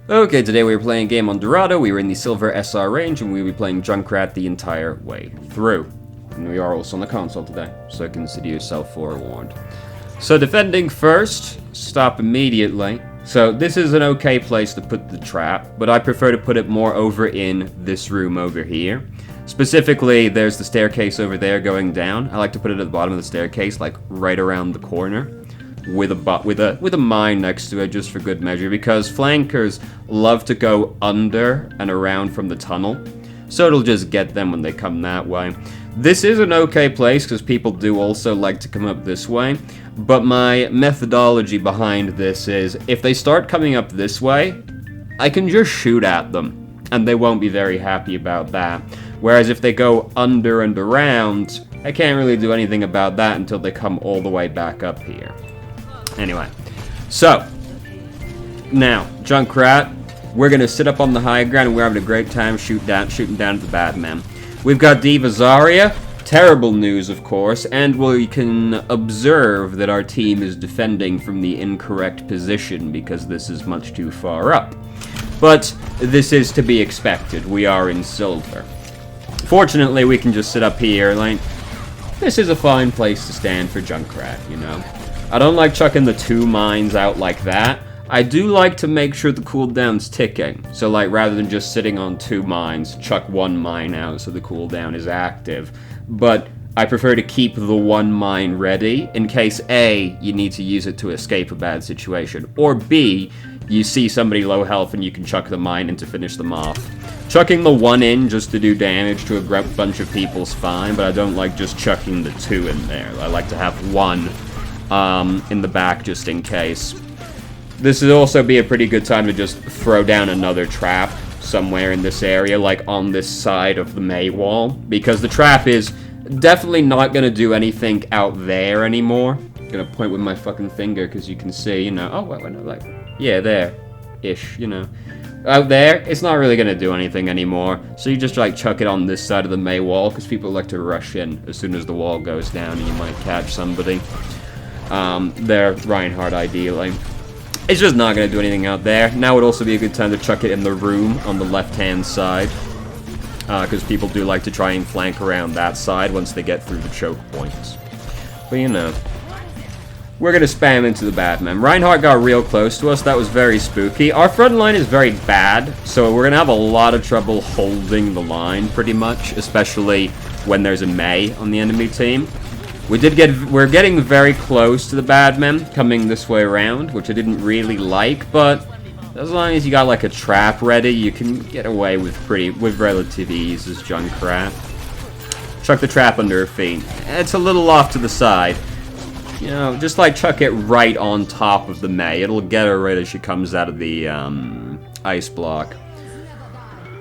Okay, today we were playing a game on Dorado, we were in the Silver SR range, and we will be playing Junkrat the entire way through. And we are also on the console today, so consider yourself forewarned. So defending first, stop immediately. So this is an okay place to put the trap, but I prefer to put it more over in this room over here. Specifically, there's the staircase over there going down. I like to put it at the bottom of the staircase, like right around the corner, with a mine next to it, just for good measure, because flankers love to go under and around from the tunnel, so it'll just get them when they come that way. This is an okay place, because people do also like to come up this way, but my methodology behind this is, if they start coming up this way, I can just shoot at them, and they won't be very happy about that. Whereas if they go under and around, I can't really do anything about that until they come all the way back up here. Anyway, so, now, Junkrat, we're gonna sit up on the high ground and we're having a great time shooting down at the bad man. We've got Diva Zarya, terrible news of course, and we can observe that our team is defending from the incorrect position because this is much too far up. But this is to be expected, we are in silver. Fortunately, we can just sit up here, like, this is a fine place to stand for Junkrat, you know. I don't like chucking the two mines out like that. I do like to make sure the cooldown's ticking. So, like, rather than just sitting on two mines, chuck one mine out so the cooldown is active. But I prefer to keep the one mine ready in case A, you need to use it to escape a bad situation, or B, you see somebody low health and you can chuck the mine in to finish them off. Chucking the one in just to do damage to a bunch of people's fine, but I don't like just chucking the two in there. I like to have one in the back just in case. This would also be a pretty good time to just throw down another trap somewhere in this area, like on this side of the May wall, because the trap is definitely not going to do anything out there anymore. I'm going to point with my fucking finger because you can see, you know, oh, well, no, like, yeah, there-ish, you know. Out there, it's not really going to do anything anymore, so you just, like, chuck it on this side of the May wall, because people like to rush in as soon as the wall goes down, and you might catch somebody. There, Reinhardt, ideally. It's just not going to do anything out there. Now would also be a good time to chuck it in the room on the left-hand side, because people do like to try and flank around that side once they get through the choke points. But, you know, we're going to spam into the bad man. Reinhardt got real close to us. That was very spooky. Our front line is very bad, so we're going to have a lot of trouble holding the line, pretty much, especially when there's a May on the enemy team. We're getting very close to the bad men coming this way around, which I didn't really like, but as long as you got like a trap ready, you can get away with relative ease as Junkrat. Chuck the trap under her feet. It's a little off to the side. You know, just like chuck it right on top of the May. It'll get her right as she comes out of the ice block.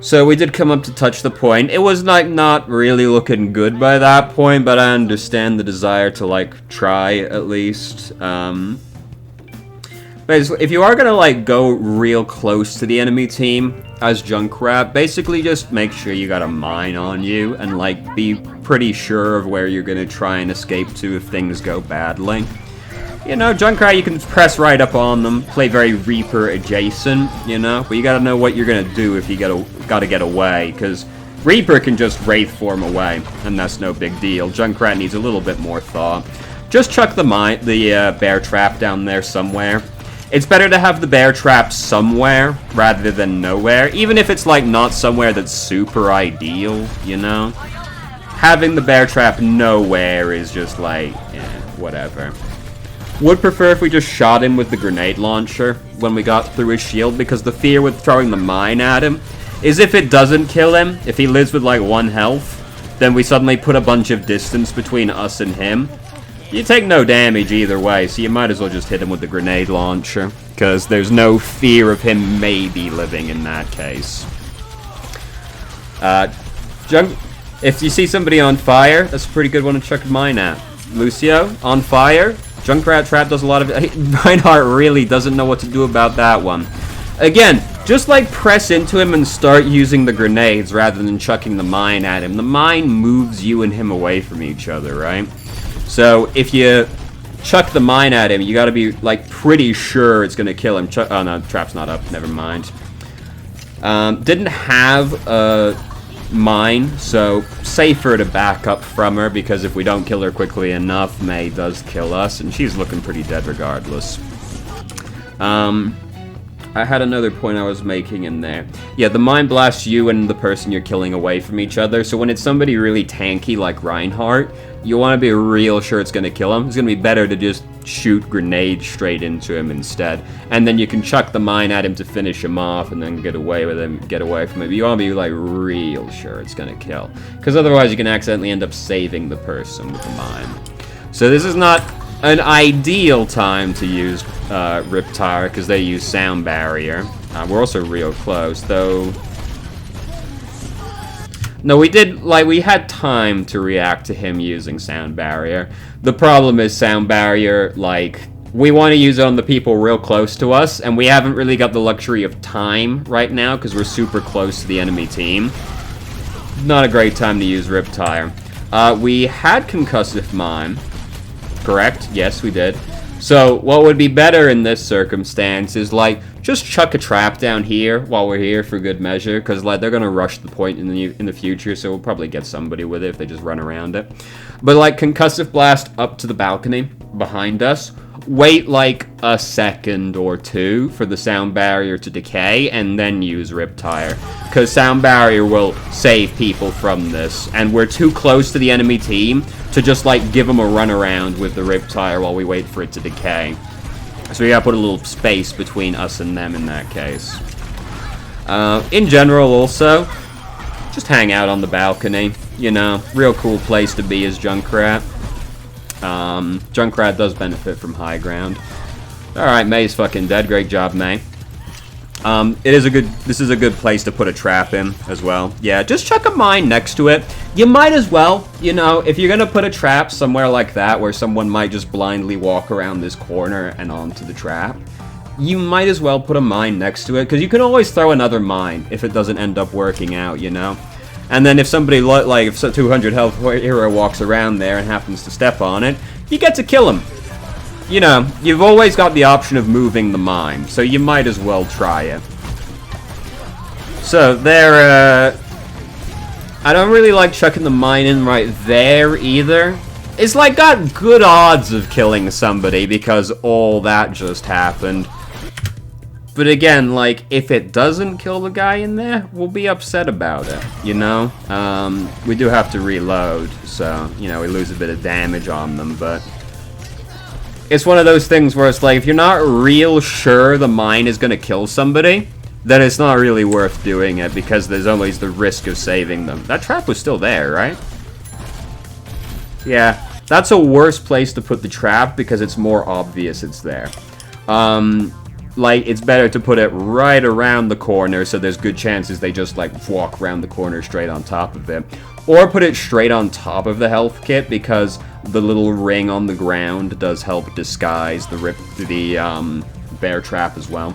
So we did come up to touch the point. It was like not really looking good by that point, but I understand the desire to like try at least. But if you are gonna like go real close to the enemy team as Junkrat, basically just make sure you got a mine on you and like be pretty sure of where you're gonna try and escape to if things go badly. You know, Junkrat, you can press right up on them, play very Reaper adjacent, you know, but you gotta know what you're gonna do if you gotta get away, because Reaper can just Wraith form away, and that's no big deal. Junkrat needs a little bit more thought. Just chuck the bear trap down there somewhere. It's better to have the bear trap somewhere rather than nowhere, even if it's like not somewhere that's super ideal, you know? Having the bear trap nowhere is just like, whatever. Would prefer if we just shot him with the grenade launcher when we got through his shield, because the fear with throwing the mine at him is if it doesn't kill him, if he lives with like 1 health, then we suddenly put a bunch of distance between us and him. You take no damage either way, so you might as well just hit him with the grenade launcher, because there's no fear of him maybe living in that case. If you see somebody on fire, that's a pretty good one to chuck mine at. Lucio, on fire. Junkrat trap does a lot of it. Reinhardt really doesn't know what to do about that one. Again, just like press into him and start using the grenades rather than chucking the mine at him. The mine moves you and him away from each other, right? So if you chuck the mine at him, you gotta be like pretty sure it's gonna kill him. Oh no, trap's not up, never mind. Didn't have a mine, so safer to back up from her, because if we don't kill her quickly enough, Mei does kill us, and she's looking pretty dead regardless. I had another point I was making in there. Yeah, the mine blasts you and the person you're killing away from each other, so when it's somebody really tanky like Reinhardt, you want to be real sure it's going to kill him. It's going to be better to just shoot grenades straight into him instead. And then you can chuck the mine at him to finish him off and then get away with him, get away from him. But you want to be like real sure it's going to kill. Because otherwise you can accidentally end up saving the person with the mine. So this is not an ideal time to use Riptire because they use sound barrier. We're also real close, though. No, we had time to react to him using sound barrier. The problem is sound barrier, we want to use it on the people real close to us, and we haven't really got the luxury of time right now because we're super close to the enemy team. Not a great time to use Riptire. We had Concussive Mine. Correct? Yes, we did. So, what would be better in this circumstance is, just chuck a trap down here while we're here for good measure, because, they're going to rush the point in the future, so we'll probably get somebody with it if they just run around it. But, Concussive Blast up to the balcony behind us. Wait, a second or two for the sound barrier to decay, and then use Riptire. Because sound barrier will save people from this, and we're too close to the enemy team to just, give them a run around with the Riptire while we wait for it to decay. So we gotta put a little space between us and them in that case. In general, also, just hang out on the balcony. You know, real cool place to be is Junkrat. Junkrat does benefit from high ground. Alright, May's fucking dead. Great job, May. This is a good place to put a trap in as well. Yeah, just chuck a mine next to it. You might as well, you know, if you're gonna put a trap somewhere like that where someone might just blindly walk around this corner and onto the trap, you might as well put a mine next to it, because you can always throw another mine if it doesn't end up working out, you know? And then if somebody, if a 200 health hero walks around there and happens to step on it, you get to kill him. You know, you've always got the option of moving the mine, so you might as well try it. So, there, I don't really like chucking the mine in right there, either. It's, got good odds of killing somebody, because all that just happened. But again, if it doesn't kill the guy in there, we'll be upset about it, you know? We do have to reload, so, you know, we lose a bit of damage on them, but it's one of those things where it's if you're not real sure the mine is going to kill somebody, then it's not really worth doing it, because there's always the risk of saving them. That trap was still there, right? Yeah, that's a worse place to put the trap, because it's more obvious it's there. It's better to put it right around the corner, so there's good chances they just, walk around the corner straight on top of it. Or put it straight on top of the health kit, because the little ring on the ground does help disguise the bear trap as well.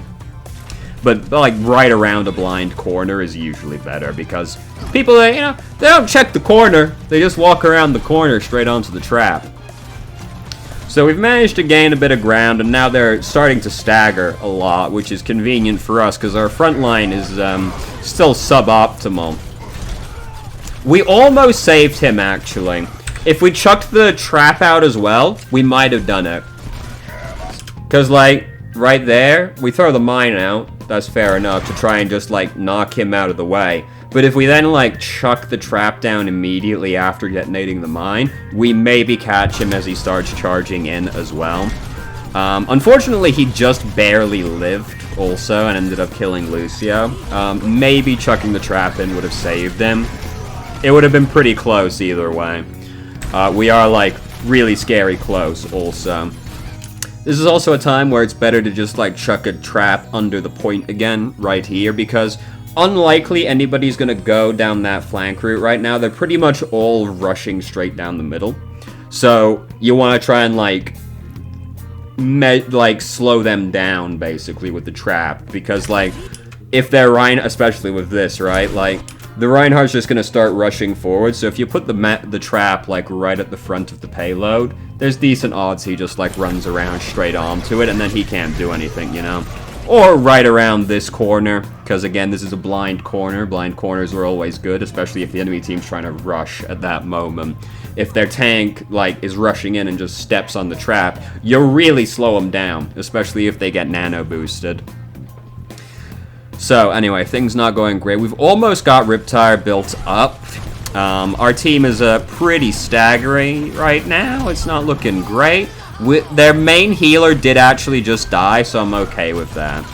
But, right around a blind corner is usually better, because people, you know, they don't check the corner, they just walk around the corner straight onto the trap. So we've managed to gain a bit of ground, and now they're starting to stagger a lot, which is convenient for us, because our front line is still suboptimal. We almost saved him, actually. If we chucked the trap out as well, we might have done it. Because, right there, we throw the mine out, that's fair enough, to try and just, knock him out of the way. But if we then, chuck the trap down immediately after detonating the mine, we maybe catch him as he starts charging in as well. Unfortunately, he just barely lived, also, and ended up killing Lucio. Maybe chucking the trap in would have saved him. It would have been pretty close either way. We are, really scary close, also. This is also a time where it's better to just, chuck a trap under the point again, right here, because unlikely anybody's gonna go down that flank route right now. They're pretty much all rushing straight down the middle. So, you want to try and, slow them down, basically, with the trap. Because, if they're especially with this, right? The Reinhardt's just gonna start rushing forward, so if you put the trap, right at the front of the payload, there's decent odds he just, runs around straight onto it, and then he can't do anything, you know? or right around this corner, because again, this is a blind corner. Blind corners are always good, especially if the enemy team's trying to rush at that moment. If their tank, like, is rushing in and just steps on the trap, you'll really slow them down, especially if they get nano boosted. So, anyway, things not going great. We've almost got Riptire built up. Our team is pretty staggering right now. It's not looking great. Their main healer did actually just die, so I'm okay with that.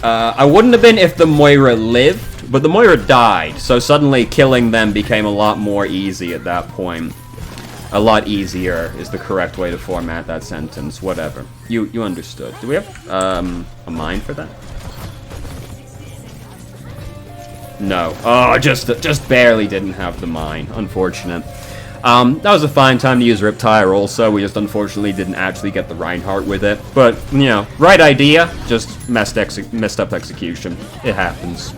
I wouldn't have been if the Moira lived, but the Moira died, so suddenly killing them became a lot more easy at that point. A lot easier is the correct way to format that sentence. Whatever. You understood. Do we have a mine for that? No. Oh, just barely didn't have the mine. Unfortunate. That was a fine time to use Riptire also. We just unfortunately didn't actually get the Reinhardt with it. But, you know, right idea, just messed up execution. It happens.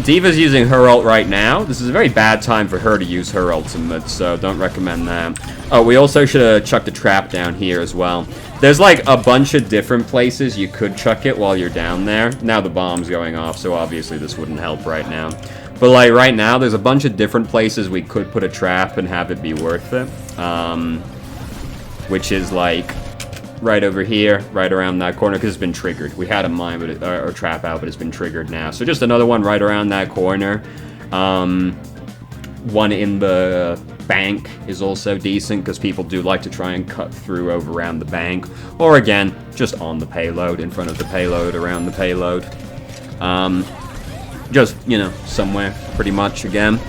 D.Va's using her ult right now. This is a very bad time for her to use her ultimate, so don't recommend that. Oh, we also should have chucked a trap down here as well. There's like a bunch of different places you could chuck it while you're down there. Now the bomb's going off, so obviously this wouldn't help right now. But like right now, there's a bunch of different places we could put a trap and have it be worth it. Which is like right over here, right around that corner, because it's been triggered. We had a mine or trap out, but it's been triggered now. So just another one right around that corner. One in the bank is also decent, because people do like to try and cut through over around the bank. Or again, just on the payload, in front of the payload, around the payload. Just, you know, somewhere, pretty much, again.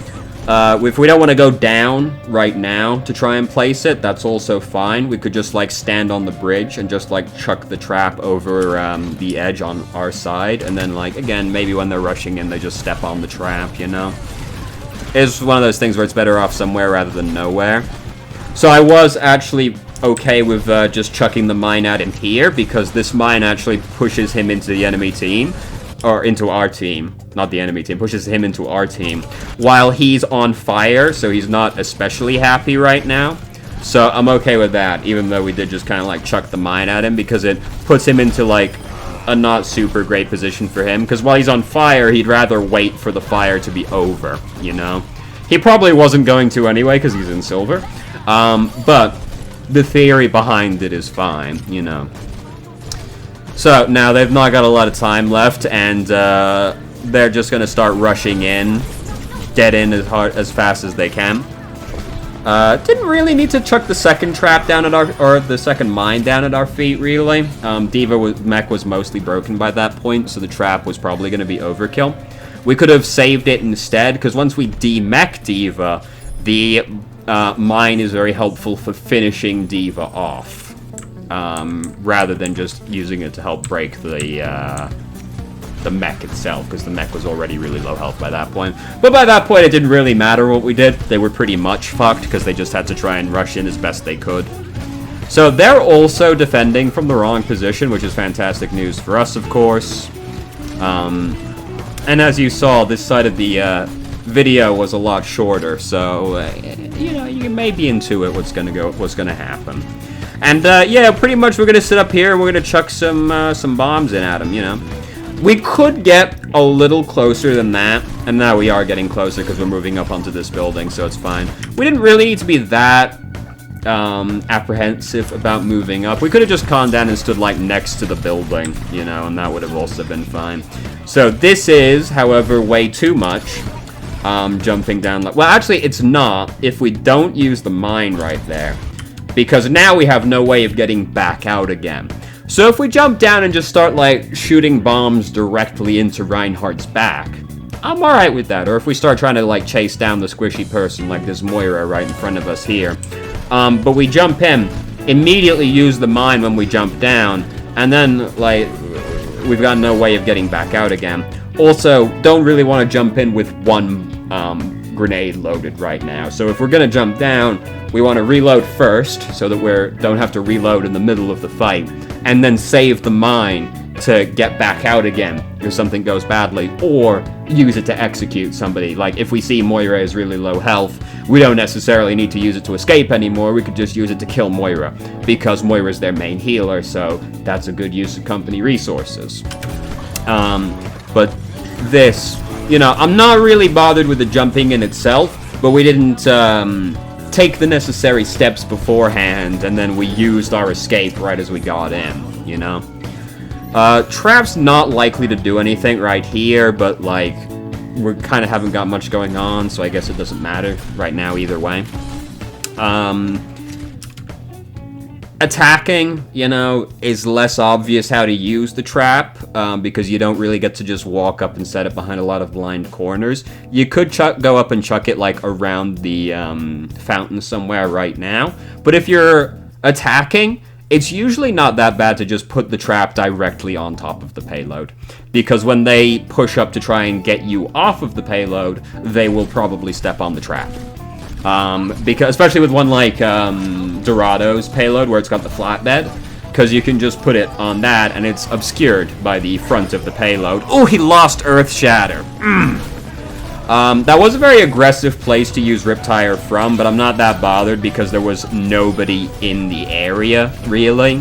If we don't want to go down right now to try and place it, that's also fine. We could just, like, stand on the bridge and just, like, chuck the trap over the edge on our side. And then, like, again, maybe when they're rushing in, they just step on the trap, you know? It's one of those things where it's better off somewhere rather than nowhere. So I was actually okay with just chucking the mine at him here, because this mine actually pushes him into the enemy team. Or into our team, not the enemy team, pushes him into our team, while he's on fire, so he's not especially happy right now. So I'm okay with that, even though we did just kind of like chuck the mine at him, because it puts him into like a not super great position for him, because while he's on fire, he'd rather wait for the fire to be over, you know? He probably wasn't going to anyway, because he's in silver, but the theory behind it is fine, you know? So, now they've not got a lot of time left, and they're just going to start rushing in, get in as fast as they can. Didn't really need to chuck the second trap down at or the second mine down at our feet, really. D.Va mech was mostly broken by that point, so the trap was probably going to be overkill. We could have saved it instead, because once we de-mech D.Va, the mine is very helpful for finishing D.Va off. Rather than just using it to help break the mech itself, because the mech was already really low health by that point. But by that point, it didn't really matter what we did. They were pretty much fucked, because they just had to try and rush in as best they could. So they're also defending from the wrong position, which is fantastic news for us, of course. And as you saw, this side of the video was a lot shorter, so you know, you may be into it what's gonna happen. And yeah, pretty much we're gonna sit up here and we're gonna chuck some bombs in at them, you know. We could get a little closer than that, and now we are getting closer because we're moving up onto this building, so it's fine. We didn't really need to be that apprehensive about moving up. We could have just gone down and stood like next to the building, you know, and that would have also been fine. So this is, however, way too much. Jumping down. Well, actually, it's not if we don't use the mine right there. Because now we have no way of getting back out again. So if we jump down and just start, like, shooting bombs directly into Reinhardt's back, I'm alright with that. Or if we start trying to, like, chase down the squishy person like this Moira right in front of us here. But we jump in, immediately use the mine when we jump down, and then, like, we've got no way of getting back out again. Also, don't really want to jump in with one grenade loaded right now. So if we're going to jump down, we want to reload first, so that we don't have to reload in the middle of the fight, and then save the mine to get back out again if something goes badly, or use it to execute somebody. Like, if we see Moira is really low health, we don't necessarily need to use it to escape anymore. We could just use it to kill Moira, because Moira's their main healer, so that's a good use of company resources. But this, you know, I'm not really bothered with the jumping in itself, but we didn't take the necessary steps beforehand, and then we used our escape right as we got in, you know? Trap's not likely to do anything right here, but, like, we kind of haven't got much going on, so I guess it doesn't matter right now either way. Attacking, you know, is less obvious how to use the trap, because you don't really get to just walk up and set it behind a lot of blind corners. You could go up and chuck it, like, around the fountain somewhere right now, but if you're attacking, it's usually not that bad to just put the trap directly on top of the payload, because when they push up to try and get you off of the payload, they will probably step on the trap. Because, especially with one like Dorado's payload, where it's got the flatbed, because you can just put it on that, and it's obscured by the front of the payload. Oh, he lost Earth Shatter. That was a very aggressive place to use Riptire from, but I'm not that bothered because there was nobody in the area, really.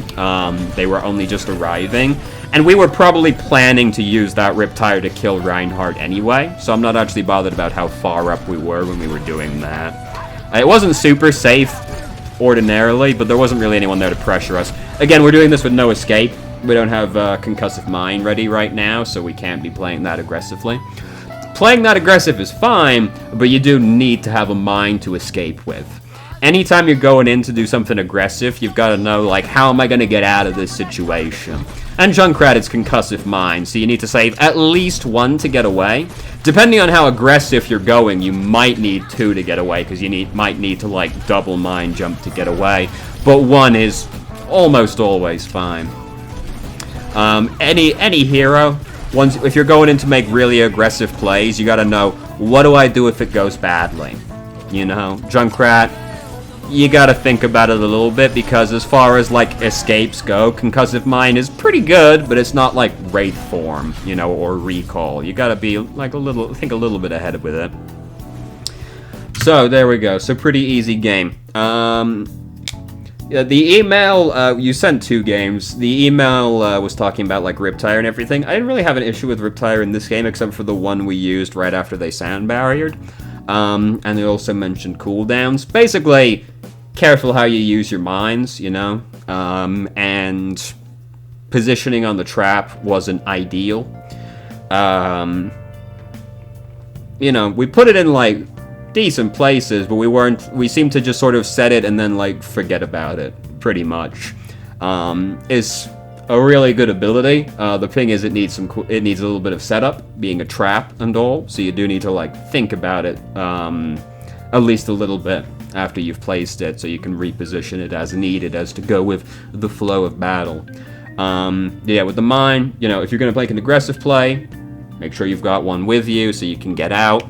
They were only just arriving. And we were probably planning to use that Riptire to kill Reinhardt anyway, so I'm not actually bothered about how far up we were when we were doing that. It wasn't super safe, ordinarily, but there wasn't really anyone there to pressure us. Again, we're doing this with no escape. We don't have Concussive Mine ready right now, so we can't be playing that aggressively. Playing that aggressive is fine, but you do need to have a mine to escape with. Anytime you're going in to do something aggressive, you've got to know, like, how am I going to get out of this situation? And Junkrat is Concussive Mine, so you need to save at least one to get away. Depending on how aggressive you're going, you might need two to get away, because you might need to, like, double mine jump to get away. But one is almost always fine. Any hero, if you're going in to make really aggressive plays, you gotta know, what do I do if it goes badly? You know, Junkrat, you gotta think about it a little bit, because as far as, like, escapes go, Concussive Mine is pretty good, but it's not like Wraith Form, you know, or Recall. You gotta be, like, think a little bit ahead with it. So, there we go. So, pretty easy game. Yeah, the email, you sent 2 games. The email was talking about, like, Riptire and everything. I didn't really have an issue with Riptire in this game, except for the one we used right after they sound barriered. And they also mentioned cooldowns. Basically, careful how you use your mines, you know? And positioning on the trap wasn't ideal. You know, we put it in, like, decent places, but we seemed to just sort of set it and then, like, forget about it, pretty much. It's a really good ability. The thing is, it needs a little bit of setup, being a trap and all, so you do need to, like, think about it, at least a little bit after you've placed it, so you can reposition it as needed as to go with the flow of battle. Yeah, with the mine, you know, if you're going to make an aggressive play, make sure you've got one with you so you can get out.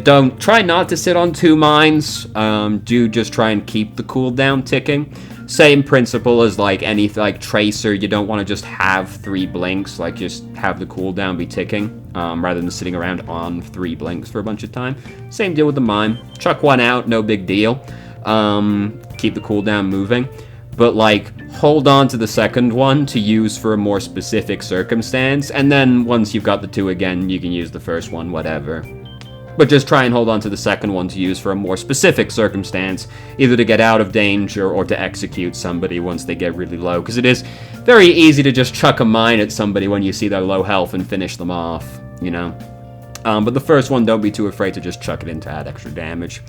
Don't try not to sit on 2 mines. Do just try and keep the cooldown ticking. Same principle as, like, any, like, Tracer. You don't want to just have 3 blinks. Like, just have the cooldown be ticking, rather than sitting around on 3 blinks for a bunch of time. Same deal with the mine. Chuck one out, no big deal. Keep the cooldown moving. But, like, hold on to the second one to use for a more specific circumstance. And then once you've got the 2 again, you can use the first one, whatever. But just try and hold on to the second one to use for a more specific circumstance, either to get out of danger or to execute somebody once they get really low, because it is very easy to just chuck a mine at somebody when you see their low health and finish them off, you know? But the first one, don't be too afraid to just chuck it in to add extra damage.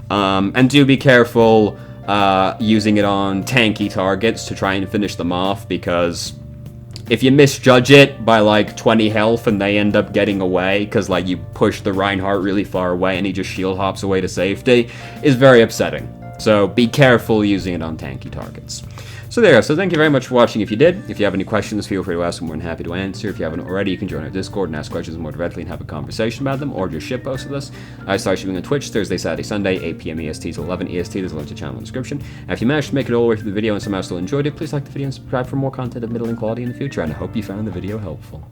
And do be careful using it on tanky targets to try and finish them off, because if you misjudge it by, like, 20 health and they end up getting away because, like, you push the Reinhardt really far away and he just shield hops away to safety, is very upsetting. So be careful using it on tanky targets. So there you go. So thank you very much for watching. If you did, if you have any questions, feel free to ask. I'm more than happy to answer. If you haven't already, you can join our Discord and ask questions more directly and have a conversation about them, or just shitpost with us. I start streaming on Twitch Thursday, Saturday, Sunday, 8 p.m. EST to 11 EST. There's a link to the channel in the description. And if you managed to make it all the way through the video and somehow still enjoyed it, please like the video and subscribe for more content of middling quality in the future. And I hope you found the video helpful.